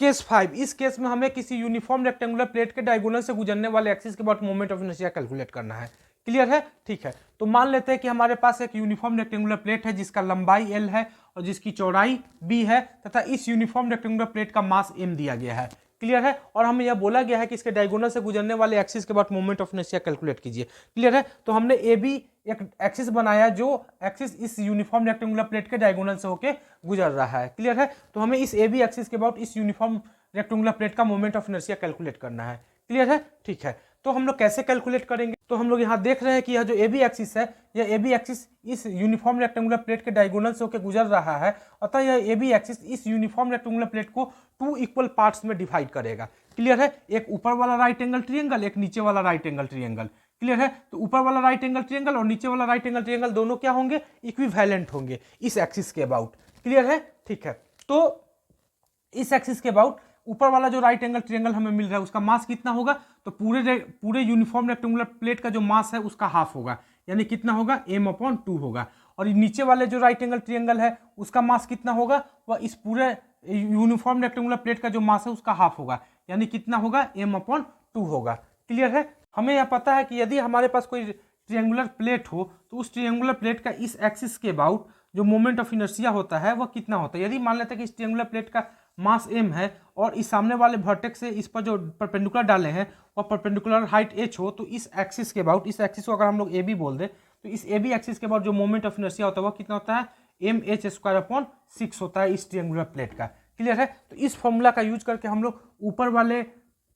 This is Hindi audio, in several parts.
केस 5, इस केस में हमें किसी यूनिफॉर्म रेक्टेंगुलर प्लेट के डायगोनल से गुजरने वाले एक्सिस के about moment of inertia calculate करना है। क्लियर है? ठीक है, तो मान लेते हैं कि हमारे पास एक यूनिफॉर्म रेक्टेंगुलर प्लेट है जिसका लंबाई L है और जिसकी चौड़ाई B है तथा इस यूनिफॉर्म रेक्टेंगुलर प्लेट का मास M दिया गया है। क्लियर है? और हमें यह बोला गया है कि इसके डायगोनल से गुजरने वाले एक्सिस के about moment of inertia calculate कीजिए। क्लियर है? तो हमने AB एक एक्सिस बनाया जो एक्सिस इस यूनिफॉर्म रेक्टेंगुलर प्लेट के डायगोनल से होके गुजर रहा है। क्लियर है? तो हमें इस AB एक्सिस के अबाउट इस यूनिफॉर्म रेक्टेंगुलर प्लेट का मोमेंट ऑफ इनर्शिया कैलकुलेट करना है। क्लियर है? ठीक है, तो हम लोग कैसे कैलकुलेट करेंगे? तो हम लोग यहाँ देख रहे हैं कि यह जो AB एक्सिस है, यह AB एक्सिस इस यूनिफॉर्म रेक्टेंगुलर प्लेट के डायगोनल से होकर गुजर रहा है, अतः यह AB एक्सिस इस यूनिफॉर्म रेक्टेंगुलर प्लेट को 2 इक्वल पार्ट्स में डिवाइड करेगा। क्लियर है? एक ऊपर वाला राइट एंगल ट्रायंगल, एक नीचे वाला राइट एंगल ट्रायंगल। क्लियर है? तो ऊपर वाला राइट एंगल ट्रायंगल और नीचे वाला राइट एंगल ट्रायंगल दोनों क्या होंगे? इक्विवेलेंट होंगे इस एक्सिस के अबाउट। क्लियर है? ठीक है, तो इस एक्सिस के अबाउट ऊपर वाला जो राइट एंगल ट्रायंगल हमें मिल रहा है उसका मास कितना होगा? तो पूरे यूनिफॉर्म रेक्टेंगुलर प्लेट का जो मास है उसका हाफ होगा, यानी कितना होगा? m/2 होगा। और नीचे वाले जो राइट एंगल ट्रायंगल है उसका मास कितना होगा? वह इस पूरे यूनिफॉर्म रेक्टेंगुलर प्लेट का जो मास है उसका हाफ होगा, यानी कितना होगा? m/2 होगा। क्लियर है? हमें यह पता है कि यदि हमारे पास कोई ट्रायंगुलर प्लेट हो तो उस ट्रायंगुलर प्लेट का इस एक्सिस के अबाउट जो मोमेंट ऑफ इनर्शिया होता है वह कितना होता है। यदि मान लेते हैं कि इस ट्रायंगुलर प्लेट का मास m है और इस सामने वाले वर्टेक्स से इस पर जो परपेंडिकुलर डाले हैं वह परपेंडिकुलर हाइट h हो, तो इस एक्सिस के अबाउट, इस एक्सिस को अगर हम लोग AB बोल दें तो इस AB एक्सिस के अबाउट जो मोमेंट ऑफ इनर्शिया होता है वह कितना होता है? mh² होता है इस ट्रायंगुलर प्लेट का। क्लियर है? तो इस फॉर्मूला का यूज करके हम लोग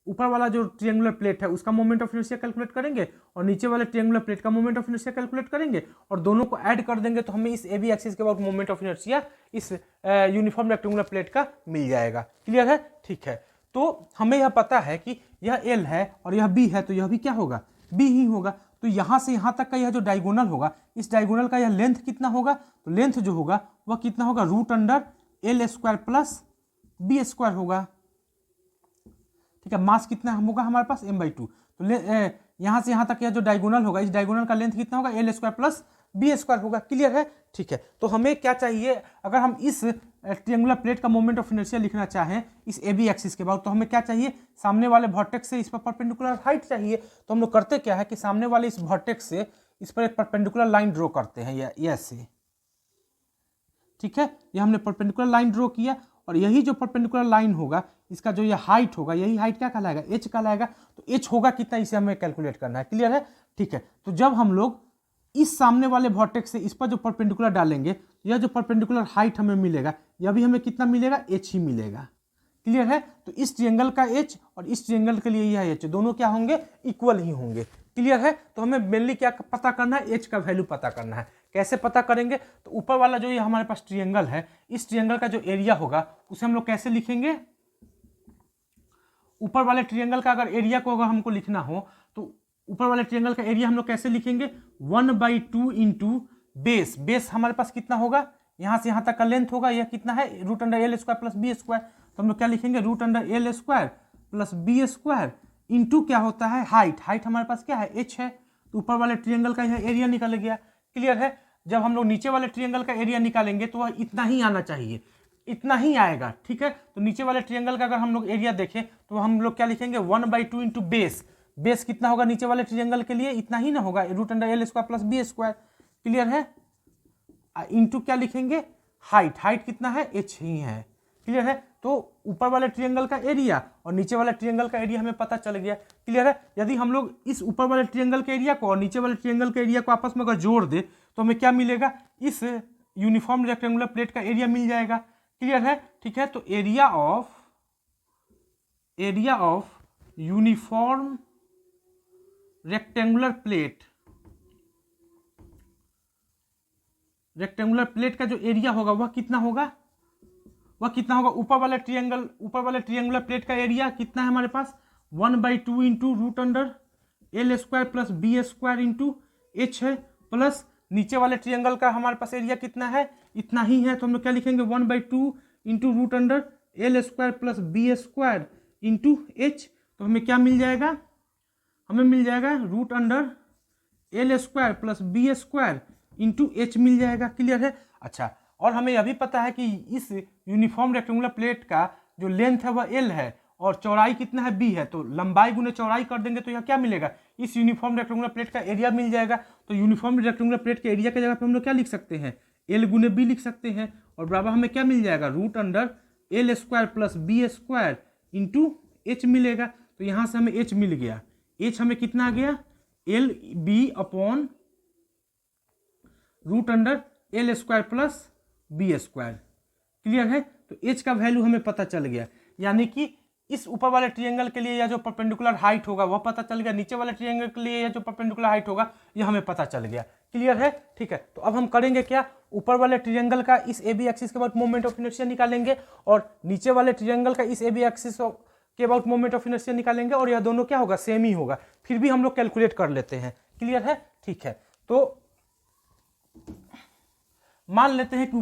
ऊपर वाला जो ट्रायंगुलर प्लेट है उसका मोमेंट ऑफ इनर्शिया कैलकुलेट करेंगे और नीचे वाले ट्रायंगुलर प्लेट का मोमेंट ऑफ इनर्शिया कैलकुलेट करेंगे और दोनों को ऐड कर देंगे तो हमें इस AB एक्सिस के अबाउट मोमेंट ऑफ इनर्शिया इस यूनिफॉर्म रेक्टेंगुलर प्लेट का मिल जाएगा। क्लियर है? ठीक है, तो हमें यह पता है कि यह L है और यह B है, तो यह भी क्या होगा? B ही होगा। तो यहाँ से यहाँ तक का यह जो डायगोनल होगा, इस डायगोनल का यह लेंथ कितना होगा? तो लेंथ जो होगा वह कितना होगा? √L² प्लस B² होगा। ठीक है, मास कितना होगा हमारे पास? m/2। तो यहाँ से यहाँ तक यह जो डायगोनल होगा, इस डायगोनल का लेंथ कितना होगा? L² प्लस B² होगा। क्लियर है? ठीक है, तो हमें क्या चाहिए? अगर हम इस ट्रायंगुलर प्लेट का मोमेंट ऑफ इनर्शिया लिखना चाहें इस AB एक्सिस के बाद, तो हमें क्या चाहिए? सामने वाले वर्टेक्स से इस पर परपेंडिकुलर हाइट चाहिए। तो हम लोग करते क्या है कि सामने वाले इस वर्टेक्स से इस पर एक परपेंडिकुलर लाइन ड्रॉ करते हैं, ये ऐसे। ठीक है, ये हमने परपेंडिकुलर लाइन ड्रॉ किया और यही जो परपेंडिकुलर लाइन होगा इसका जो ये हाइट होगा, यही हाइट क्या कहलाएगा? h कहलाएगा। तो h होगा कितना, इसे हमें कैलकुलेट करना है। क्लियर है? ठीक है, तो जब हम लोग इस सामने वाले वर्टेक्स से इस पर जो परपेंडिकुलर डालेंगे, यह जो परपेंडिकुलर हाइट हमें मिलेगा यह भी हमें कितना मिलेगा? h ही मिलेगा। क्लियर है? तो इस ट्रायंगल का h और इस ट्रायंगल के लिए यह h दोनों क्या होंगे? इक्वल ही होंगे। क्लियर है? तो हमें मेनली क्या पता करना है? h का वैल्यू पता करना है। कैसे पता करेंगे? तो ऊपर वाला जो ये हमारे पास ट्रायंगल है, इस ट्रायंगल का जो एरिया होगा उसे हम लोग कैसे लिखेंगे? ऊपर वाले ट्रायंगल का अगर एरिया को अगर हमको लिखना हो तो ऊपर वाले ट्रायंगल का एरिया हम लोग कैसे लिखेंगे? 1/2 इंटू बेस। बेस हमारे पास कितना होगा? यहाँ से यहाँ तक का लेंथ होगा, यह कितना है? √L² plus B²। तो हम लोग क्या लिखेंगे? √L² प्लस B² इंटू क्या होता है? हाइट। हाइट हमारे पास क्या है? h है। तो ऊपर वाले ट्रायंगल का यह एरिया निकल गया। क्लियर है? जब हम लोग नीचे वाले ट्रायंगल का एरिया निकालेंगे तो वह इतना ही आना चाहिए, इतना ही आएगा। ठीक है, तो नीचे वाले ट्रायंगल का अगर हम लोग एरिया देखें तो हम लोग क्या लिखेंगे? 1/2 इंटू बेस। बेस कितना होगा नीचे वाले ट्रायंगल के लिए? इतना ही ना होगा, √L² प्लस B²। क्लियर है? इंटू क्या लिखेंगे? हाइट। हाइट कितना है? h ही है। क्लियर है? तो ऊपर वाले ट्रायंगल का एरिया और नीचे वाले ट्रायंगल का एरिया हमें पता चल गया। क्लियर है? यदि हम लोग इस ऊपर वाले ट्रायंगल के एरिया को और नीचे वाले ट्रायंगल के एरिया को आपस में अगर जोड़ दे तो हमें क्या मिलेगा? इस यूनिफॉर्म रेक्टेंगुलर प्लेट का एरिया मिल जाएगा। क्लियर है? ठीक है, तो area of uniform rectangular plate का जो एरिया होगा वह कितना होगा? ऊपर वाले ट्रायंगुलर प्लेट का एरिया कितना है हमारे पास? 1/2 into √L² plus B² into h है, प्लस नीचे वाले ट्रायंगल का हमारे पास एरिया कितना है? इतना ही है। तो हम लोग क्या लिखेंगे? 1/2 into √L² plus B² into h। तो हमें क्या मिल जाएगा? हमें मिल जाएगा √L² plus B² into h मिल जाएगा। क्लियर है? अच्छा, और हमें यह भी पता है कि इस यूनिफॉर्म रेक्टेंगुलर प्लेट का जो लेंथ है वह एल है और चौड़ाई कितना है बी है, तो लंबाई गुने चौड़ाई कर देंगे तो यहाँ क्या मिलेगा, इस यूनिफॉर्म रेक्टेंगुलर प्लेट का एरिया मिल जाएगा। तो यूनिफॉर्म रेक्टेंगुलर प्लेट के एरिया की जगह पे हम लोग क्या लिख सकते हैं, एल गुने बी लिख सकते हैं और बराबर हमें क्या मिल जाएगा, root under L square plus B square into H मिलेगा। तो यहाँ से हमें एच मिल गया, एच हमें कितना आ गया, L B upon root under L square plus B square. Clear है, तो एच का वैल्यू हमें पता चल गया, यानी कि इस ऊपर वाले ट्रायंगल के लिए या जो परपेंडिकुलर हाइट होगा वह पता चल गया, नीचे वाले ट्रायंगल के लिए या जो परपेंडिकुलर हाइट होगा यह हमें पता चल गया। क्लियर है, ठीक है। तो अब हम करेंगे क्या, ऊपर वाले ट्रायंगल का इस ए बी एक्सिस के अबाउट मोमेंट ऑफ इनर्शिया निकालेंगे और नीचे वाले ट्रायंगल का इस ए बी एक्सिस के अबाउट मोमेंट ऑफ इनर्शिया निकालेंगे और यह दोनों क्या होगा, सेम ही होगा, फिर भी हम लोग कैलकुलेट कर लेते हैं। क्लियर है, ठीक है। तो मान लेते हैं कि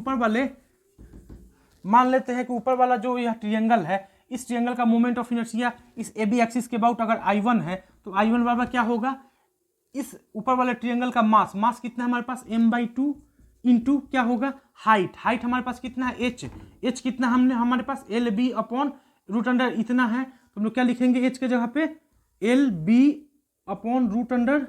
ऊपर वाला जो यह ट्रायंगल है, इस ट्रायंगल का मोमेंट ऑफ इनर्शिया इस ए बी एक्सिस के अबाउट अगर I1 है तो I1 बराबर क्या होगा, इस ऊपर वाले ट्रायंगल का मास कितना है हमारे पास m/2 इंटू क्या होगा, हाइट हमारे पास कितना है h कितना हमारे पास L B upon root under इतना है, तो हम लोग क्या लिखेंगे h के जगह पे L B upon root under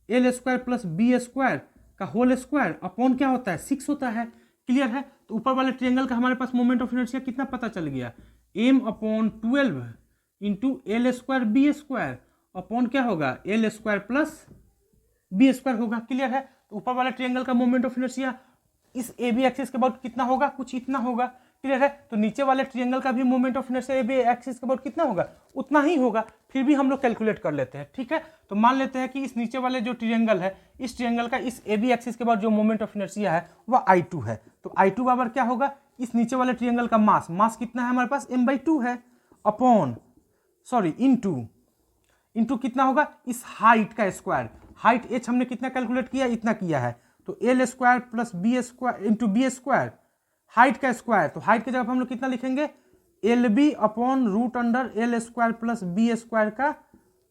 L square plus B square का होल स्क्वायर अपॉन क्या होता है 6 होता है। क्लियर है, तो ऊपर वाले ट्रायंगल का हमारे पास मोमेंट ऑफ इनर्शिया कितना पता चल गया, m/12 into L square B square upon क्या होगा, L square plus B square होगा। क्लियर है, तो ऊपर वाले ट्रायंगल का मोमेंट ऑफ इनर्शिया इस ए बी एक्सिस के अबाउट कितना होगा, कुछ इतना होगा। क्लियर है, तो नीचे वाले ट्रायंगल का भी moment of inertia A B axis के अबाउट कितना होगा, उतना ही होगा, फिर भी हम लोग कैलकुलेट कर लेते हैं। ठीक है, तो मान लेते हैं कि इस नीचे वाले जो ट्रायंगल है, इस ट्रायंगल का इस ए बी एक्सिस के बाद जो मोमेंट ऑफ इनर्शिया है वह I2 है। तो I2 बराबर क्या होगा, इस नीचे वाले ट्रायंगल का मास कितना है हमारे पास m/2 है अपॉन इंटू कितना होगा, इस हाइट का स्क्वायर, हाइट h हमने कितना कैलकुलेट किया, इतना किया है, तो L square plus B square into B square, height का स्क्वायर, तो हाइट की जगह पर हम लोग कितना लिखेंगे, L B upon root under L square plus B square का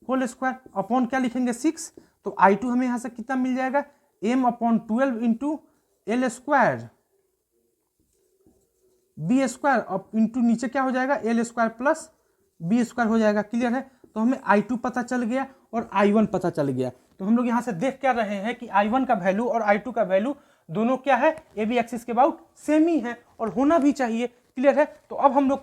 होल स्क्वायर अपॉन क्या लिखेंगे 6। तो I2 हमें यहाँ से कितना मिल जाएगा, m/12 into L square B square into नीचे क्या हो जाएगा, L square plus B square हो जाएगा। क्लियर है, तो हमें I2 पता चल गया और I1 पता चल गया। तो हम लोग यहाँ से देख क्या रहे हैं कि I1 का वैल्यू और I2 का वैल्यू दोनों क्या है, ए बी एक्सिस के अबाउट सेम ही है और होना भी चाहिए। क्लियर है, तो अब हम लोग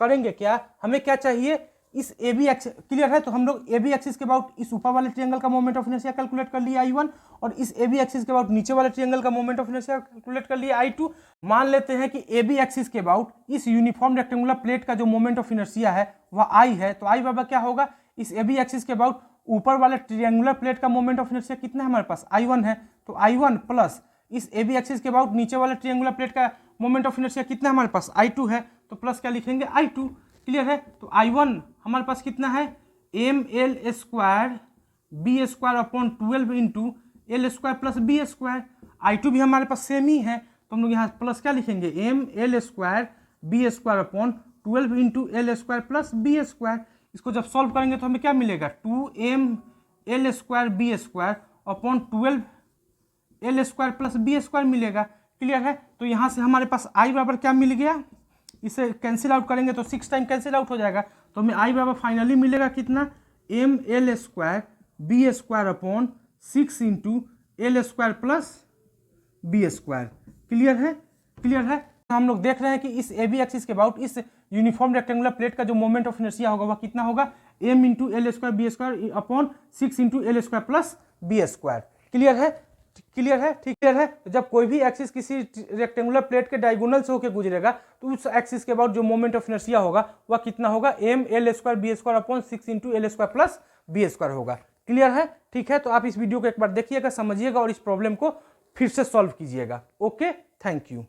करेंगे क्या, हमें क्या चाहिए, इस ए बी एक्सिस। क्लियर है, तो हम लोग ए बी एक्सिस के अबाउट इस ऊपर वाले ट्रायंगल का मोमेंट ऑफ इनर्शिया कैलकुलेट कर लिया I1 और इस ए बी एक्सिस के अबाउट नीचे वाले ट्रायंगल का मोमेंट ऑफ इनर्शिया कैलकुलेट कर लिया I2। मान लेते हैं कि ए बी एक्सिस के अबाउट इस यूनिफॉर्म रेक्टेंगुलर प्लेट का जो मोमेंट ऑफ इनर्शिया है वह I है, तो I बराबर क्या होगा, इस ए बी एक्सिस के अबाउट ऊपर वाले ट्रायंगुलर प्लेट का मोमेंट ऑफ इनर्शिया कितना है हमारे पास, I1 है, तो I1 प्लस इस ए बी एक्सिस के अबाउट नीचे वाले ट्रायंगुलर प्लेट का मोमेंट ऑफ इनर्शिया कितना है हमारे पास, I2 है, तो प्लस क्या लिखेंगे I2। क्लियर है, तो I1 हमारे पास कितना है, ml square B square upon 12 into L square plus B square. I2 भी हमारे पास सेम ही है, तो हम लोग यहाँ प्लस क्या लिखेंगे, ml square B square upon 12 into L square plus B square. इसको जब सॉल्व करेंगे तो हमें क्या मिलेगा, 2ml square B square upon 12 L square plus B square मिलेगा। क्लियर है, तो यहाँ से हमारे पास I बराबर क्या मिल गया, इसे कैंसिल आउट करेंगे तो 6 टाइम कैंसिल आउट हो जाएगा, तो हमें I बराबर फाइनली मिलेगा कितना, ml square B square upon 6 into L square plus B square. Clear है, क्लियर है। हम लोग देख रहे हैं कि इस ए बी एक्सिस के अबाउट इस यूनिफॉर्म रेक्टेंगुलर प्लेट का जो मोमेंट ऑफ इनर्शिया होगा वह कितना होगा, m into L square B square upon 6 into L square plus B square. Clear है, क्लियर है, ठीक है। जब कोई भी एक्सिस किसी रेक्टेंगुलर प्लेट के डायगोनल से होकर गुजरेगा तो उस एक्सिस के अबाउट जो मोमेंट ऑफ इनर्शिया होगा वह कितना होगा, m L square B square upon 6 into L square plus B square होगा। क्लियर है, ठीक है। तो आप इस वीडियो को एक बार देखिएगा, समझिएगा और इस प्रॉब्लम को फिर से सॉल्व कीजिएगा। Okay, thank you.